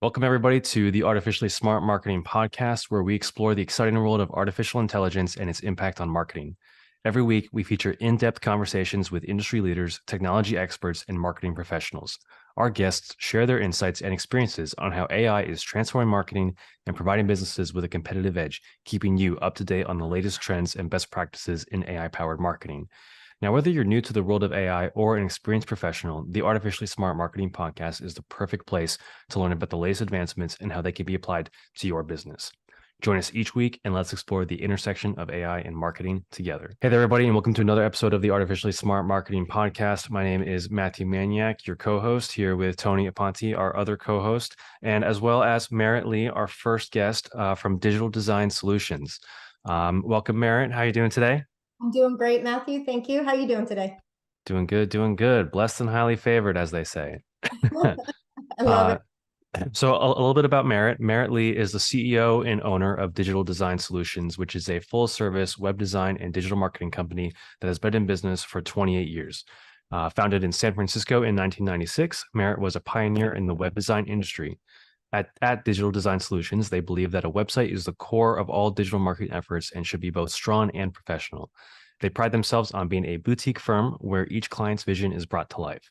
Welcome, everybody, to the Artificially Smart Marketing Podcast, where we explore the exciting world of artificial intelligence and its impact on marketing. Every week, we feature in-depth conversations with industry leaders, technology experts, and marketing professionals. Our guests share their insights and experiences on how AI is transforming marketing and providing businesses with a competitive edge, keeping you up to date on the latest trends and best practices in AI-powered marketing. Now, whether you're new to the world of AI or an experienced professional, the Artificially Smart Marketing Podcast is the perfect place to learn about the latest advancements and how they can be applied to your business. Join us each week and let's explore the intersection of AI and marketing together. Hey there, everybody, and welcome to another episode of the Artificially Smart Marketing Podcast. My name is Matthew Maniak, your co-host, here with Tony Aponte, our other co-host, and as well as Merritt Lee, our first guest from Digital Design Solutions. Welcome, Merritt. How are you doing today? I'm doing great, Matthew. Thank you. How are you doing today? Doing good, doing good. Blessed and highly favored, as they say. I love uh, it. so a little bit about Merritt. Merritt Lee is the CEO and owner of Digital Design Solutions, which is a full-service web design and digital marketing company that has been in business for 28 years. Founded in San Francisco in 1996, Merritt was a pioneer in the web design industry. At Digital Design Solutions, they believe that a website is the core of all digital marketing efforts and should be both strong and professional. They pride themselves on being a boutique firm where each client's vision is brought to life.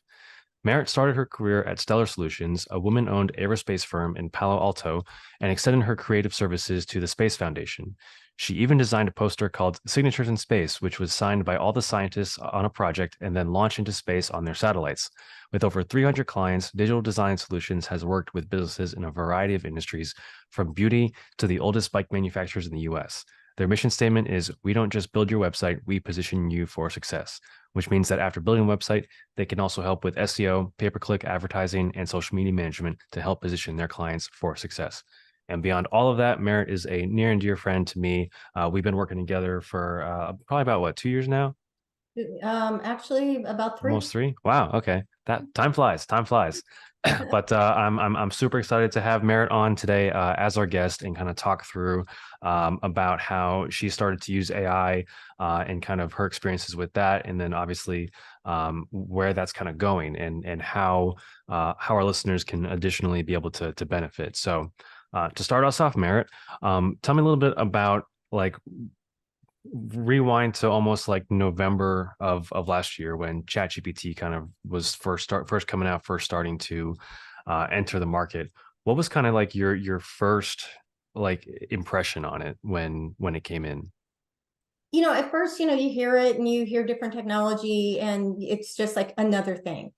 Merritt started her career at Stellar Solutions, a woman-owned aerospace firm in Palo Alto, and extended her creative services to the Space Foundation. She even designed a poster called Signatures in Space, which was signed by all the scientists on a project and then launched into space on their satellites. With over 300 clients, Digital Design Solutions has worked with businesses in a variety of industries, from beauty to the oldest bike manufacturers in the US. Their mission statement is, "We don't just build your website, we position you for success," which means that after building a website, they can also help with SEO, pay-per-click advertising, and social media management to help position their clients for success. And beyond all of that, Merritt is a near and dear friend to me. We've been working together for probably about, what, 2 years now? Actually, about three. Almost three. Wow. Okay. That time flies. Time flies. But I'm super excited to have Merritt on today as our guest and kind of talk through about how she started to use AI and kind of her experiences with that, and then obviously where that's kind of going and how our listeners can additionally be able to benefit. So to start us off, Merritt, tell me a little bit about, like, rewind to almost like November of last year when ChatGPT kind of was first coming out, first starting to enter the market. What was kind of like your first like impression on it when it came in? At first, you hear it and you hear different technology and it's just like another thing.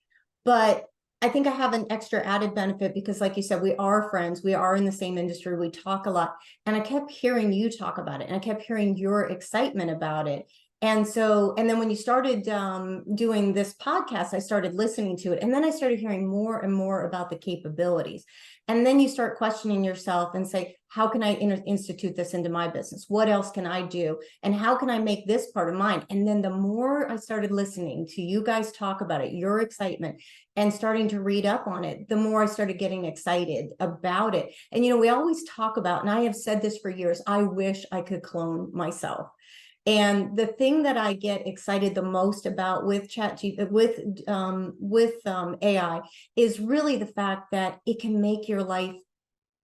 But I think I have an extra added benefit because, like you said, we are friends. We are in the same industry. We talk a lot. And I kept hearing you talk about it and I kept hearing your excitement about it. And then when you started doing this podcast, I started listening to it. And then I started hearing more and more about the capabilities. And then you start questioning yourself and say, how can I institute this into my business? What else can I do? And how can I make this part of mine? And then the more I started listening to you guys talk about it, your excitement, and starting to read up on it, the more I started getting excited about it. And, we always talk about, and I have said this for years, I wish I could clone myself. And the thing that I get excited the most about with AI is really the fact that it can make your life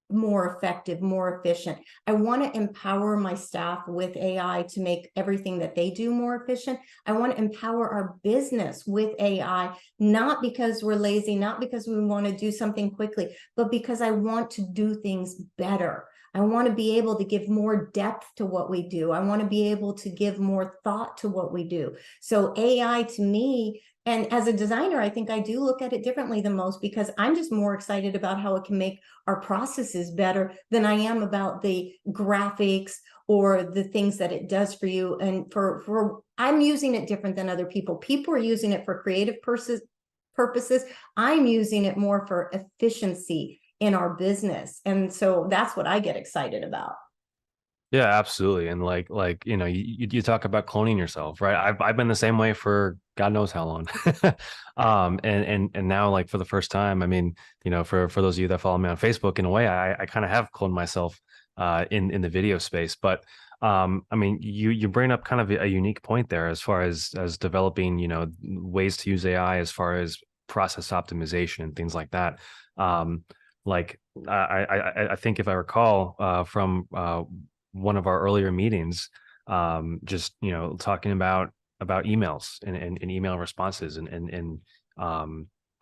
more effective, more efficient. I want to empower my staff with AI to make everything that they do more efficient. I want to empower our business with AI, not because we're lazy, not because we want to do something quickly, but because I want to do things better. I want to be able to give more depth to what we do. I want to be able to give more thought to what we do. So AI to me, and as a designer, I think I do look at it differently than most because I'm just more excited about how it can make our processes better than I am about the graphics or the things that it does for you. And for I'm using it different than other people. People are using it for creative purposes. I'm using it more for efficiency in our business. And so that's what I get excited about. Yeah, absolutely. And you talk about cloning yourself, right? I've been the same way for God knows how long. And now, like, for the first time, I mean, for those of you that follow me on Facebook, in a way, I kind of have cloned myself in the video space. But I mean, you bring up kind of a unique point there as far as developing, ways to use AI as far as process optimization and things like that. like I think if I recall from one of our earlier meetings, just talking about emails and email responses and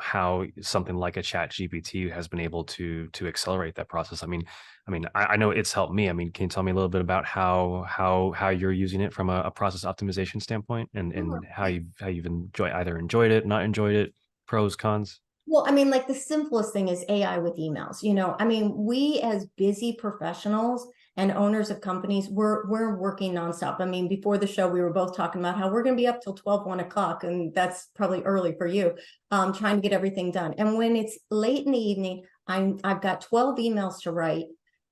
how something like a chat GPT has been able to accelerate that process. I know it's helped me. I mean, can you tell me a little bit about how you're using it from a process optimization standpoint, and how you've enjoyed it, not enjoyed it, pros, cons? Well, like the simplest thing is AI with emails. We as busy professionals and owners of companies, we're working nonstop. Before the show, we were both talking about how we're going to be up till 12, 1 o'clock, and that's probably early for you, trying to get everything done. And when it's late in the evening, I've got 12 emails to write,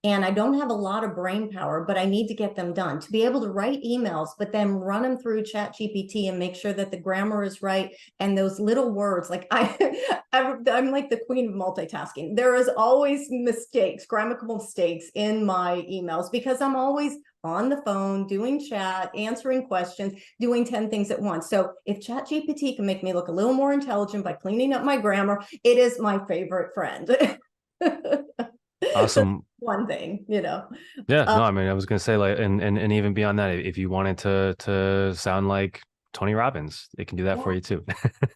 and I don't have a lot of brain power, but I need to get them done. To be able to write emails, but then run them through Chat GPT and make sure that the grammar is right, and those little words, like I'm like the queen of multitasking. There is always mistakes, grammatical mistakes in my emails, because I'm always on the phone, doing chat, answering questions, doing 10 things at once. So if Chat GPT can make me look a little more intelligent by cleaning up my grammar, it is my favorite friend. Awesome. One thing, Yeah, Uh, no, I mean, I was gonna say, like, and even beyond that, if you wanted to sound like Tony Robbins, it can do that for yeah. you too.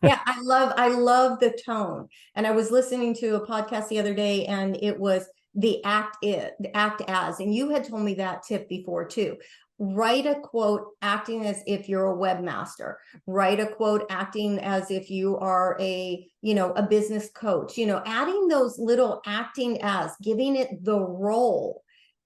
Yeah, I love the tone. And I was listening to a podcast the other day, and it was the act as, and you had told me that tip before too. Write a quote acting as if you're a webmaster. Write a quote acting as if you are a business coach. Adding those little acting as, giving it the role.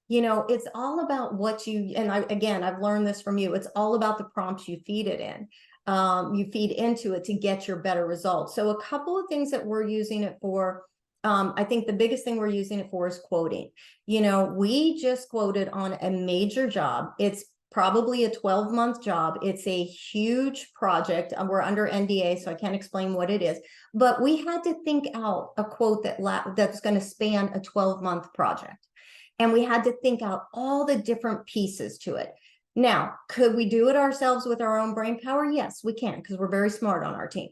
It's all about what I've learned this from you. It's all about the prompts you feed it in. You feed into it to get your better results. So a couple of things that we're using it for. I think the biggest thing we're using it for is quoting. We just quoted on a major job. It's probably a 12-month job. It's a huge project. We're under NDA, so I can't explain what it is. But we had to think out a quote that's going to span a 12-month project. And we had to think out all the different pieces to it. Now, could we do it ourselves with our own brain power? Yes, we can, because we're very smart on our team.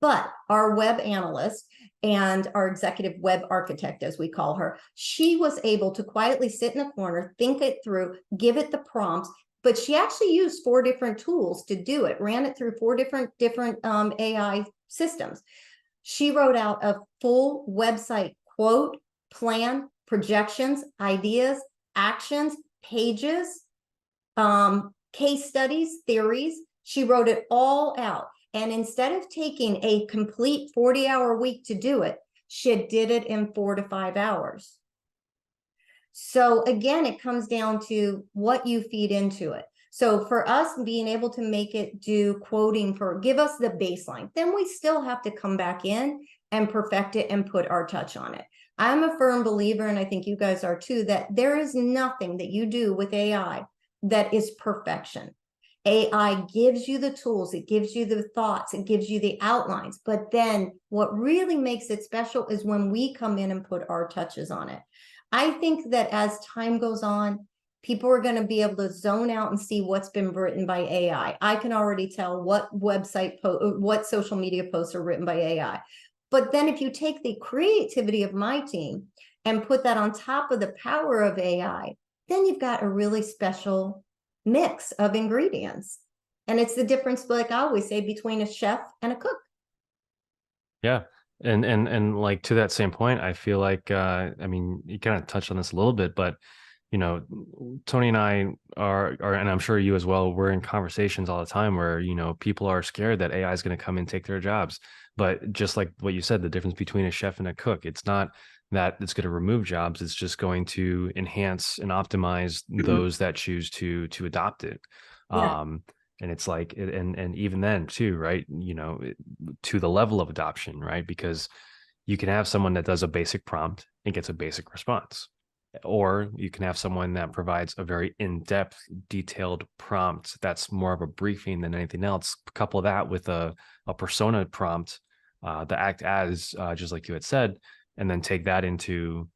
But our web analyst and our executive web architect, as we call her, she was able to quietly sit in a corner, think it through, give it the prompts. But she actually used 4 different tools to do it, ran it through 4 different AI systems. She wrote out a full website quote, plan, projections, ideas, actions, pages, case studies, theories. She wrote it all out. And instead of taking a complete 40-hour week to do it, she did it in 4 to 5 hours. So again, it comes down to what you feed into it. So for us, being able to make it do quoting give us the baseline, then we still have to come back in and perfect it and put our touch on it. I'm a firm believer, and I think you guys are too, that there is nothing that you do with AI that is perfection. AI gives you the tools, it gives you the thoughts, it gives you the outlines. But then what really makes it special is when we come in and put our touches on it. I think that as time goes on, people are going to be able to zone out and see what's been written by AI. I can already tell what what social media posts are written by AI. But then if you take the creativity of my team and put that on top of the power of AI, then you've got a really special mix of ingredients. And it's the difference, like I always say, between a chef and a cook. Yeah. And like, to that same point, I feel like I mean, you kind of touched on this a little bit, but you know, Tony and I are, and I'm sure you as well, we're in conversations all the time where, people are scared that AI is going to come and take their jobs. But just like what you said, the difference between a chef and a cook, it's not that it's going to remove jobs, it's just going to enhance and optimize those that choose to adopt it. Yeah. And it's like, and even then too, right? To the level of adoption, right? Because you can have someone that does a basic prompt and gets a basic response, or you can have someone that provides a very in-depth, detailed prompt that's more of a briefing than anything else. Couple that with a persona prompt, the act as, just like you had said, and then take that into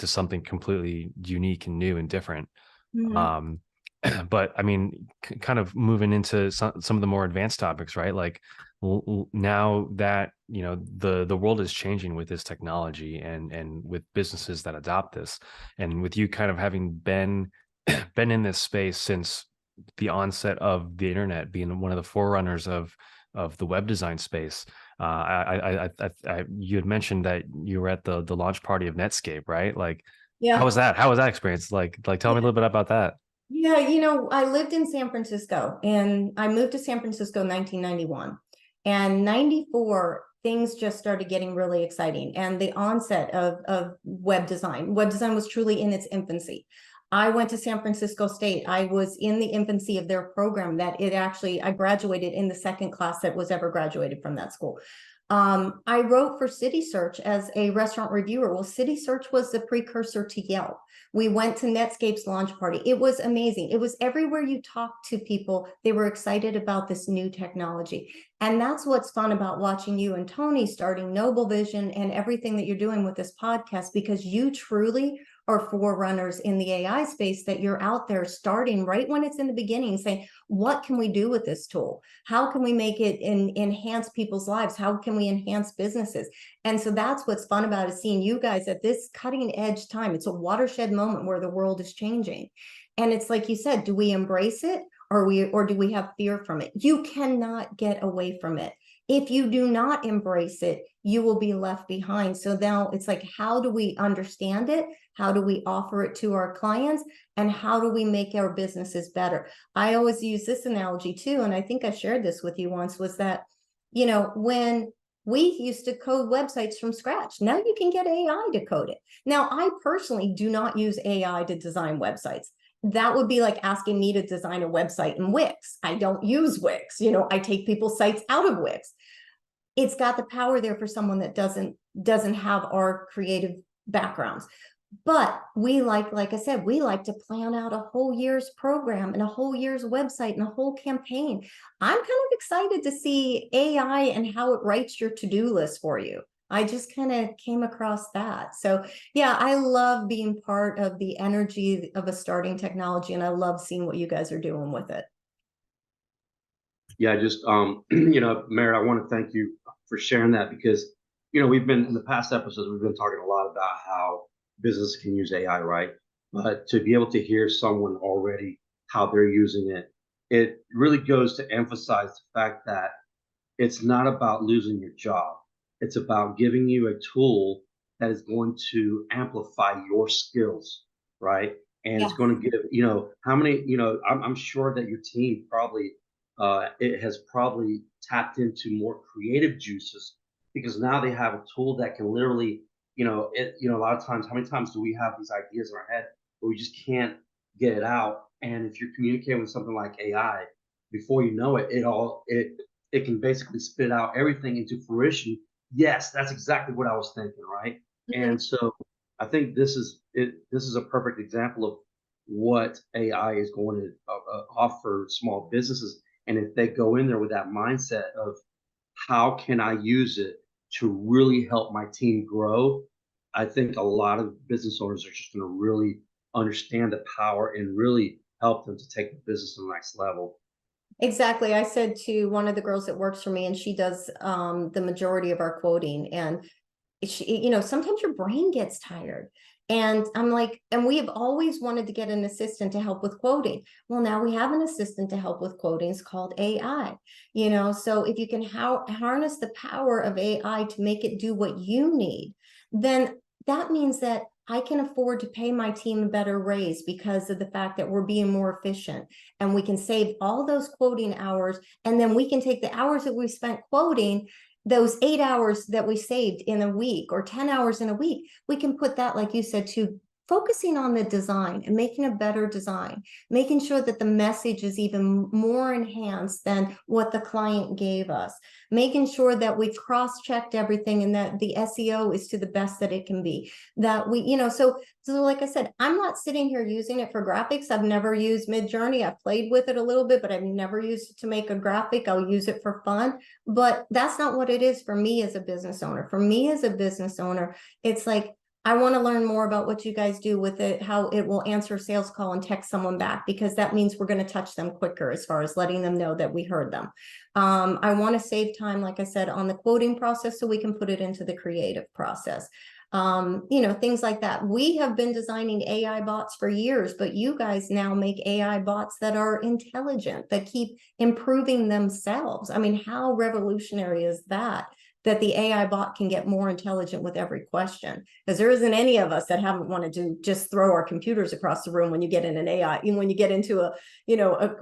something completely unique and new and different. Mhm. But I mean, kind of moving into some of the more advanced topics, right? Like Now that the world is changing with this technology, and with businesses that adopt this, and with you kind of having been been in this space since the onset of the internet, being one of the forerunners of the web design space. You had mentioned that you were at the launch party of Netscape, right? Like, how Yeah. was that? How was that experience? Like, tell me a little bit about that. Yeah, I lived in San Francisco and I moved to San Francisco in 1991. And 94, things just started getting really exciting. And the onset of web design. Web design was truly in its infancy. I went to San Francisco State. I was in the infancy of their program that I graduated in the second class that was ever graduated from that school. I wrote for City Search as a restaurant reviewer. Well, City Search was the precursor to Yelp. We went to Netscape's launch party. It was amazing. It was everywhere you talked to people, they were excited about this new technology. And that's what's fun about watching you and Tony starting Noble Vision and everything that you're doing with this podcast, because you truly are forerunners in the AI space, that you're out there starting right when it's in the beginning saying, what can we do with this tool? How can we make it enhance people's lives? How can we enhance businesses? And so that's what's fun about it, seeing you guys at this cutting edge time. It's a watershed moment where the world is changing. And it's like you said, do we embrace it, or do we have fear from it? You cannot get away from it. If you do not embrace it, you will be left behind. So now it's like, how do we understand it? How do we offer it to our clients? And how do we make our businesses better? I always use this analogy too, and I think I shared this with you once, was that, when we used to code websites from scratch, now you can get AI to code it. Now, I personally do not use AI to design websites. That would be like asking me to design a website in Wix. I don't use Wix. I take people's sites out of Wix. It's got the power there for someone that doesn't have our creative backgrounds. But we like I said, we like to plan out a whole year's program and a whole year's website and a whole campaign. I'm kind of excited to see AI and how it writes your to-do list for you. I just kind of came across that. So yeah, I love being part of the energy of a starting technology, and I love seeing what you guys are doing with it. Yeah, just Merritt, I want to thank you for sharing that because we've been in the past episodes, we've been talking a lot about how business can use AI, right? But to be able to hear someone already how they're using it, it really goes to emphasize the fact that it's not about losing your job. It's about giving you a tool that is going to amplify your skills, right? And it's Yeah. going to give, how many, I'm sure that your team probably, it has probably tapped into more creative juices because now they have a tool that can literally, a lot of times, how many times do we have these ideas in our head, but we just can't get it out? And if you're communicating with something like AI, before you know it, it can basically spit out everything into fruition. Yes, that's exactly what I was thinking, right? Mhm. And so I think this is it. This is a perfect example of what AI is going to offer small businesses. And if they go in there with that mindset of how can I use it to really help my team grow, I think a lot of business owners are just going to really understand the power and really help them to take the business to the next level. Exactly. I said to one of the girls that works for me, and she does the majority of our quoting, and sometimes your brain gets tired. And I'm like, and we have always wanted to get an assistant to help with quoting. Well, now we have an assistant to help with quoting. It's called AI. So if you can harness the power of AI to make it do what you need, then that means that I can afford to pay my team a better raise because of the fact that we're being more efficient, and we can save all those quoting hours. And then we can take the hours that we spent quoting, those 8 hours that we saved in a week or 10 hours in a week, we can put that, like you said, to focusing on the design and making a better design, making sure that the message is even more enhanced than what the client gave us, making sure that we've cross-checked everything and that the SEO is to the best that it can be. That so like I said, I'm not sitting here using it for graphics. I've never used Midjourney. I've played with it a little bit, but I've never used it to make a graphic. I'll use it for fun. But that's not what it is for me as a business owner. For me as a business owner, it's like, I want to learn more about what you guys do with it, how it will answer a sales call and text someone back, because that means we're going to touch them quicker as far as letting them know that we heard them. I want to save time, like I said, on the quoting process so we can put it into the creative process. Things like that. We have been designing AI bots for years, but you guys now make AI bots that are intelligent, that keep improving themselves. I mean, how revolutionary is that? That the AI bot can get more intelligent with every question, because there isn't any of us that haven't wanted to just throw our computers across the room when you get in an AI, when you get into a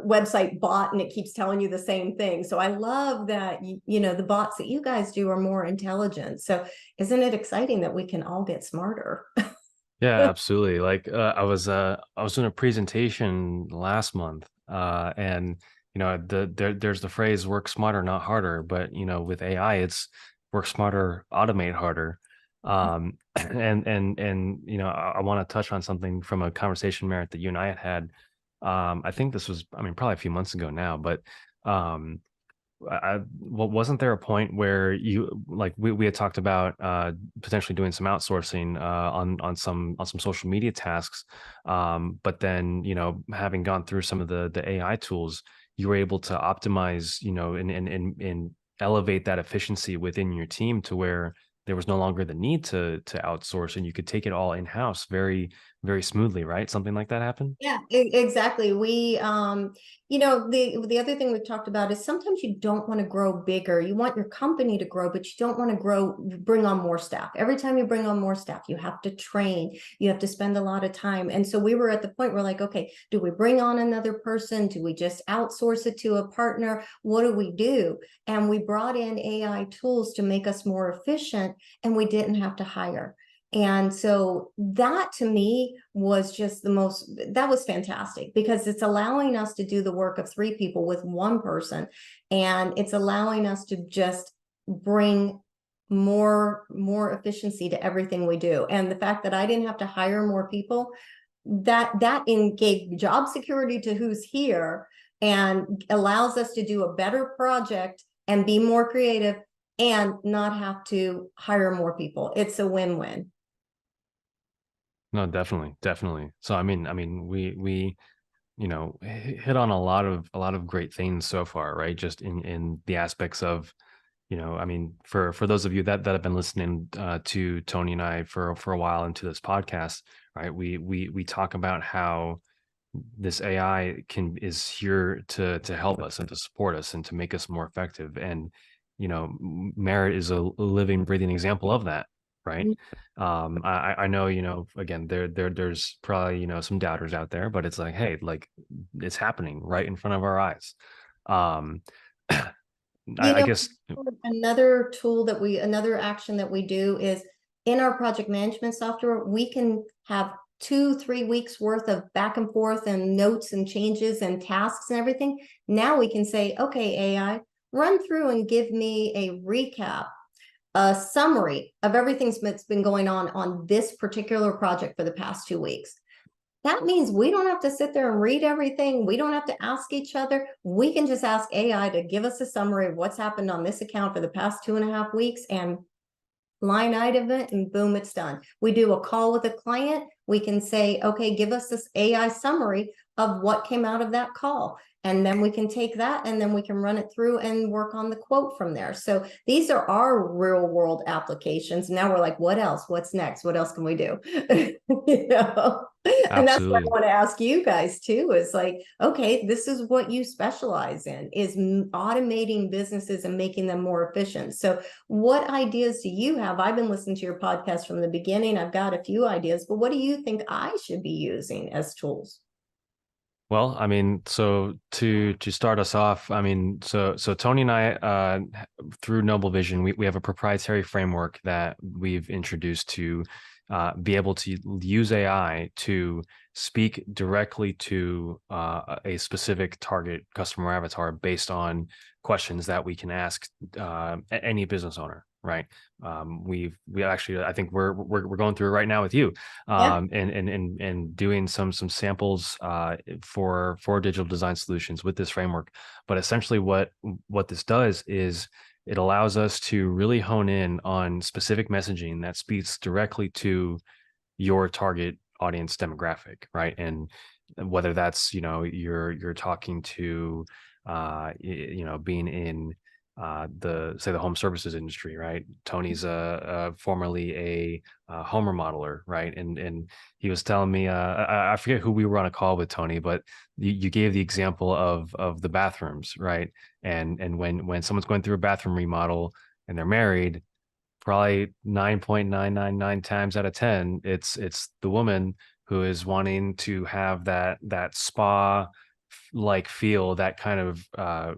website bot and it keeps telling you the same thing. So I love that, the bots that you guys do are more intelligent. So isn't it exciting that we can all get smarter? Yeah, absolutely. Like I was doing a presentation last month, and there's the phrase "work smarter, not harder," but with AI, it's work smarter, automate harder. And I want to touch on something from a conversation, Merritt, that you and I had had. I think this was, I mean, probably a few months ago now, but um, well, wasn't there a point where you like we had talked about potentially doing some outsourcing on some social media tasks, but then having gone through some of the AI tools, you were able to optimize, and elevate that efficiency within your team to where there was no longer the need to outsource, and you could take it all in house very, very smoothly, right? Something like that happened. Yeah, exactly. We, the other thing we've talked about is sometimes you don't want to grow bigger. You want your company to grow, but you don't want to bring on more staff. Every time you bring on more staff, you have to train, you have to spend a lot of time. And so we were at the point where like, okay, do we bring on another person? Do we just outsource it to a partner? What do we do? And we brought in AI tools to make us more efficient, and we didn't have to hire. And so that to me was just that was fantastic, because it's allowing us to do the work of 3 people with 1 person. And it's allowing us to just bring more efficiency to everything we do. And the fact that I didn't have to hire more people, that gave job security to who's here and allows us to do a better project and be more creative and not have to hire more people. It's a win-win. No, definitely, definitely. So I mean, we hit on a lot of great things so far, right? Just in the aspects of, I mean, for those of you that have been listening to Tony and I for a while into this podcast, right? We talk about how this AI is here to help us and to support us and to make us more effective. And Merit is a living, breathing example of that, right? I know, again, there's probably some doubters out there, but it's like, hey, like it's happening right in front of our eyes. Um, You I know, guess. another action that we do is in our project management software, we can have 2-3 weeks worth of back and forth and notes and changes and tasks and everything. Now we can say, okay, AI, run through and give me a recap, a summary of everything that's been going on this particular project for the past 2 weeks. That means we don't have to sit there and read everything. We don't have to ask each other. We can just ask AI to give us a summary of what's happened on this account for the past 2.5 weeks and line item it, and boom, it's done. We do a call with a client. We can say, okay, give us this AI summary of what came out of that call. And then we can take that and then we can run it through and work on the quote from there. So these are our real world applications. Now we're like, what else? What's next? What else can we do? And that's what I Absolutely. want to ask you guys too, is like, okay, this is what you specialize in, is automating businesses and making them more efficient. So what ideas do you have? I've been listening to your podcast from the beginning. I've got a few ideas, but what do you think I should be using as tools? Well, I mean, so to start us off, I mean, so Tony and I, through Noble Vision, we have a proprietary framework that we've introduced to be able to use AI to speak directly to a specific target customer avatar based on questions that we can ask any business owner, right? We actually, I think we're going through it right now with you, Yeah. and doing some samples for digital design solutions with this framework. But essentially, what this does is it allows us to really hone in on specific messaging that speaks directly to your target audience demographic, right? And whether that's, you're talking to being in the home services industry, right? Tony's formerly a home remodeler, right? And he was telling me, I forget who we were on a call with, Tony, but you gave the example of the bathrooms, right? And when someone's going through a bathroom remodel and they're married, probably 9.999 times out of 10, it's the woman who is wanting to have that spa like feel, that kind of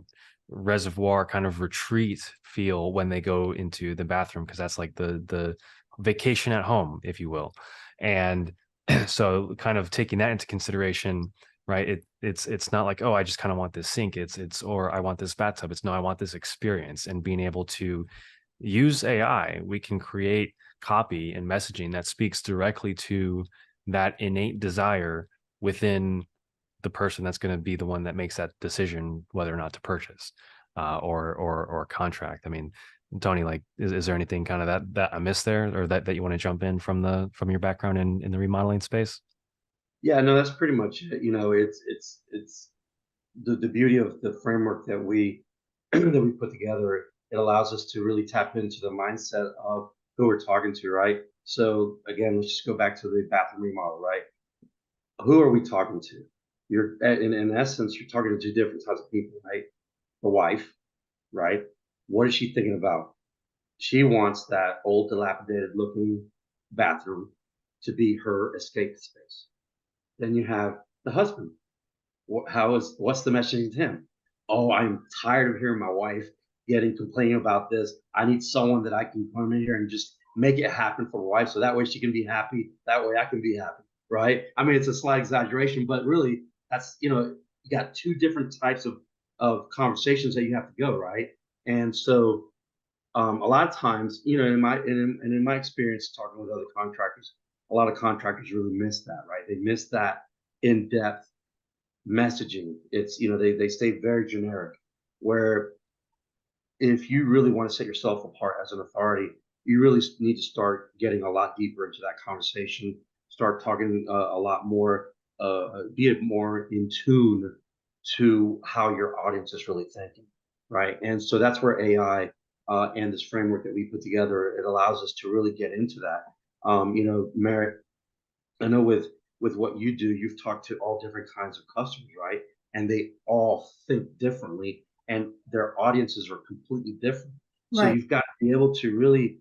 reservoir kind of retreat feel when they go into the bathroom, because that's like the vacation at home, if you will. And so kind of taking that into consideration, right? It's not like, oh, I just kind of want this sink. Or I want this bathtub. It's no, I want this experience. And being able to use AI, we can create copy and messaging that speaks directly to that innate desire within the person that's going to be the one that makes that decision whether or not to purchase or contract. I mean, Tony, like, is there anything kind of that I missed there, or that you want to jump in from your background in the remodeling space? Yeah, no, that's pretty much it. It's the beauty of the framework that we that we put together. It allows us to really tap into the mindset of who we're talking to, right? So again, let's just go back to the bathroom remodel, right? Who are we talking to? You're in essence, you're talking to two different types of people, right? The wife, right? What is she thinking about? She wants that old, dilapidated looking bathroom to be her escape space. Then you have the husband. What's the messaging to him? Oh, I'm tired of hearing my wife complaining about this. I need someone that I can come in here and just make it happen for my wife, so that way she can be happy. That way I can be happy, right? I mean, it's a slight exaggeration, but really, that's you got two different types of conversations that you have to go, right? And so a lot of times, in my experience talking with other contractors, a lot of contractors really miss that, right? They miss that in depth messaging. It's they stay very generic. Where if you really want to set yourself apart as an authority, you really need to start getting a lot deeper into that conversation. Start talking a lot more, be it more in tune to how your audience is really thinking, right? And so that's where AI and this framework that we put together, it allows us to really get into that. Merritt, I know with what you do, you've talked to all different kinds of customers, right? And they all think differently, and their audiences are completely different. So Right. you've got to be able to really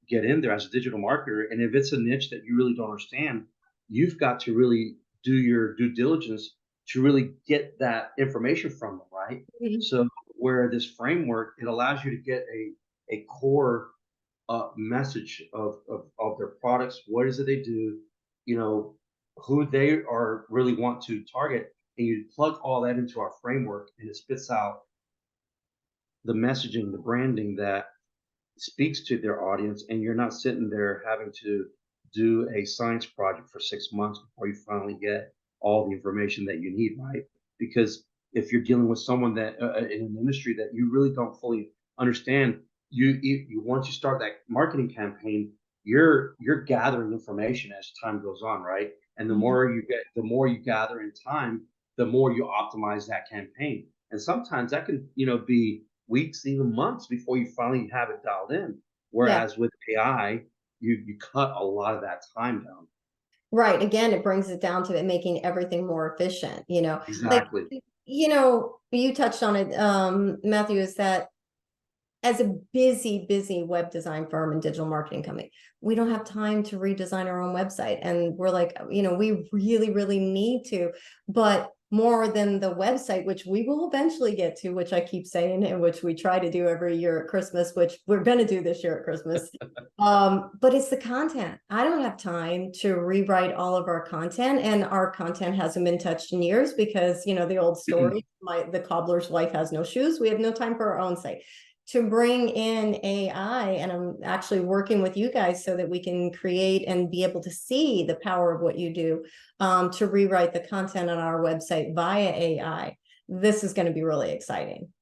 get in there as a digital marketer. And if it's a niche that you really don't understand, you've got to really do your due diligence to really get that information from them, right? Mhm. So where this framework, it allows you to get a core message of their products. What is it they do? You know, who they are really want to target, and you plug all that into our framework, and it spits out the messaging, the branding that speaks to their audience, and you're not sitting there having to do a science project for 6 months before you finally get all the information that you need, right? Because if you're dealing with someone that in an industry that you really don't fully understand, you once you start that marketing campaign, you're gathering information as time goes on, right? And Mhm. the more you gather in time, the more you optimize that campaign. And sometimes that can, be weeks, even months before you finally have it dialed in. Yeah. Whereas with AI, you cut a lot of that time down. Right. Again, it brings it down to it making everything more efficient, like, Exactly. you touched on it, Matthew, is that as a busy web design firm and digital marketing company, we don't have time to redesign our own website. And we're like, we really need to, but more than the website, which we will eventually get to, which I keep saying, and which we try to do every year at Christmas, which we're going to do this year at Christmas. But it's the content. I don't have time to rewrite all of our content, and our content hasn't been touched in years because, the old story, the cobbler's wife has no shoes. We have no time for our own site. To bring in AI, and I'm actually working with you guys so that we can create and be able to see the power of what you do, to rewrite the content on our website via AI. This is going to be really exciting.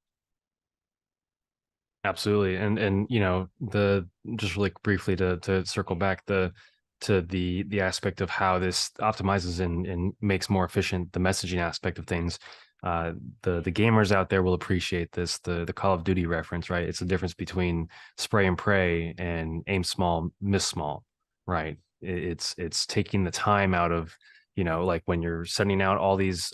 Absolutely. And the just really briefly to circle back to the aspect of how this optimizes and makes more efficient the messaging aspect of things. The gamers out there will appreciate this, the Call of Duty reference, right? It's the difference between spray and pray and aim small, miss small, right? It's taking the time out of, like when you're sending out all these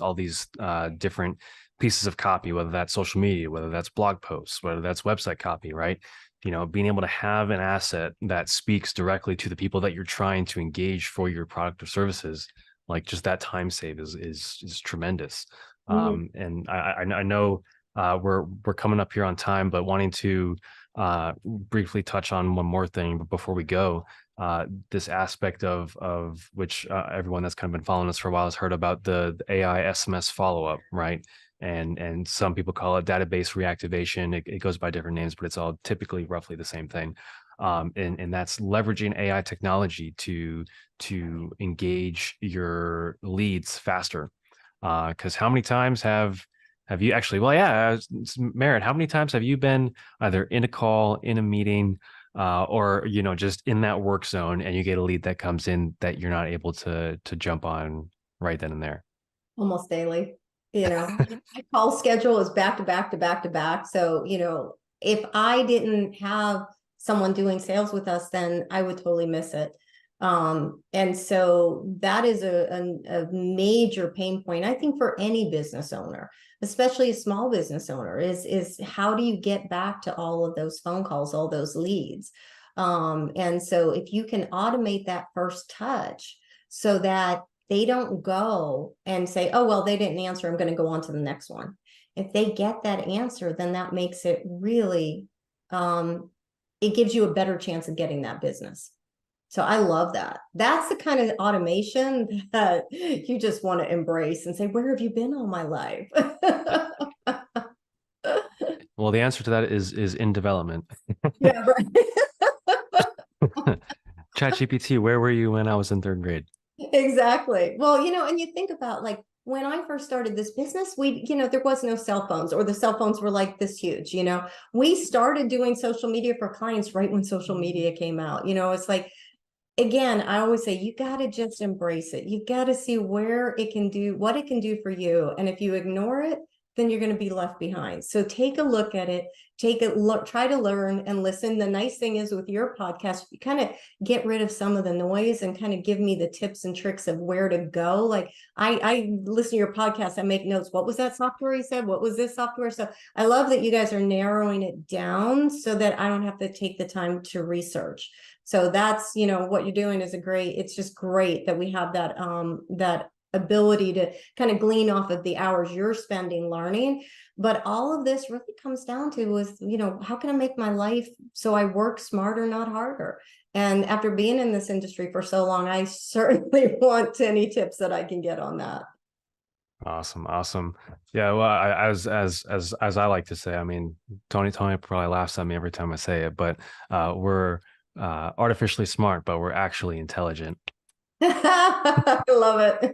different pieces of copy, whether that's social media, whether that's blog posts, whether that's website copy, right? Being able to have an asset that speaks directly to the people that you're trying to engage for your product or services, like just that time save is tremendous. Mhm. And I know we're coming up here on time, but wanting to briefly touch on one more thing before we go. This aspect of which everyone that's kind of been following us for a while has heard about the AI SMS follow up, right? And some people call it database reactivation. It goes by different names, but it's all typically roughly the same thing. And that's leveraging AI technology to engage your leads faster. Because how many times have you actually? Well, yeah, Merritt. How many times have you been either in a call, in a meeting, or just in that work zone, and you get a lead that comes in that you're not able to jump on right then and there? Almost daily. My call schedule is back to back to back to back. So, if I didn't have someone doing sales with us, then I would totally miss it. And so that is a major pain point, I think, for any business owner, especially a small business owner, is how do you get back to all of those phone calls, all those leads? And so if you can automate that first touch so that they don't go and say, oh, well, they didn't answer, I'm going to go on to the next one. If they get that answer, then that makes it really, it gives you a better chance of getting that business. So I love that. That's the kind of automation that you just want to embrace and say, where have you been all my life? Well, the answer to that is in development. Yeah, right. ChatGPT, where were you when I was in third grade? Exactly. Well, and you think about like when I first started this business, there was no cell phones, or the cell phones were like this huge, we started doing social media for clients right when social media came out. It's like, again, I always say you got to just embrace it. You got to see where it can do, what it can do for you. And if you ignore it, then you're going to be left behind. So take a look at it, try to learn and listen. The nice thing is with your podcast, you kind of get rid of some of the noise and kind of give me the tips and tricks of where to go. Like I listen to your podcast, I make notes. What was that software you said? What was this software? So I love that you guys are narrowing it down so that I don't have to take the time to research. So that's, what you're doing is it's just great that we have that, that ability to kind of glean off of the hours you're spending learning. But all of this really comes down to is, how can I make my life so I work smarter, not harder? And after being in this industry for so long, I certainly want any tips that I can get on that. Awesome. Yeah. Well, I as I like to say, I mean, Tony probably laughs at me every time I say it, but we're artificially smart, but we're actually intelligent. I love it.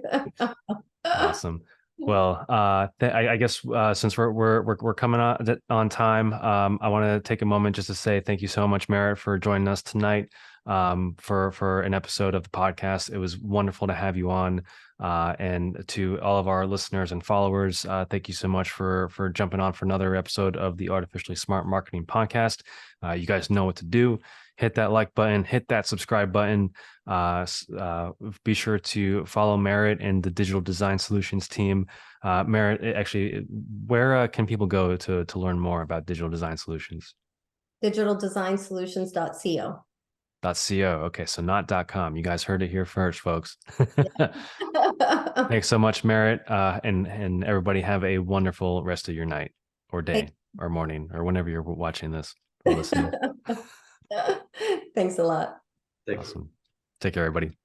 Awesome. Well, I guess since we're coming on time, I want to take a moment just to say thank you so much, Merritt, for joining us tonight for an episode of the podcast. It was wonderful to have you on, and to all of our listeners and followers, thank you so much for jumping on for another episode of the Artificially Smart Marketing Podcast. You guys know what to do. Hit that like button, hit that subscribe button. Be sure to follow Merritt and the Digital Design Solutions team. Merritt, actually, where can people go to learn more about Digital Design Solutions? DigitalDesignSolutions.co. .co. Okay, so not .com. You guys heard it here first, folks. Thanks so much, Merritt, and everybody have a wonderful rest of your night or day or morning or whenever you're watching this or listening. Thanks a lot. Thanks. Awesome. Take care, everybody.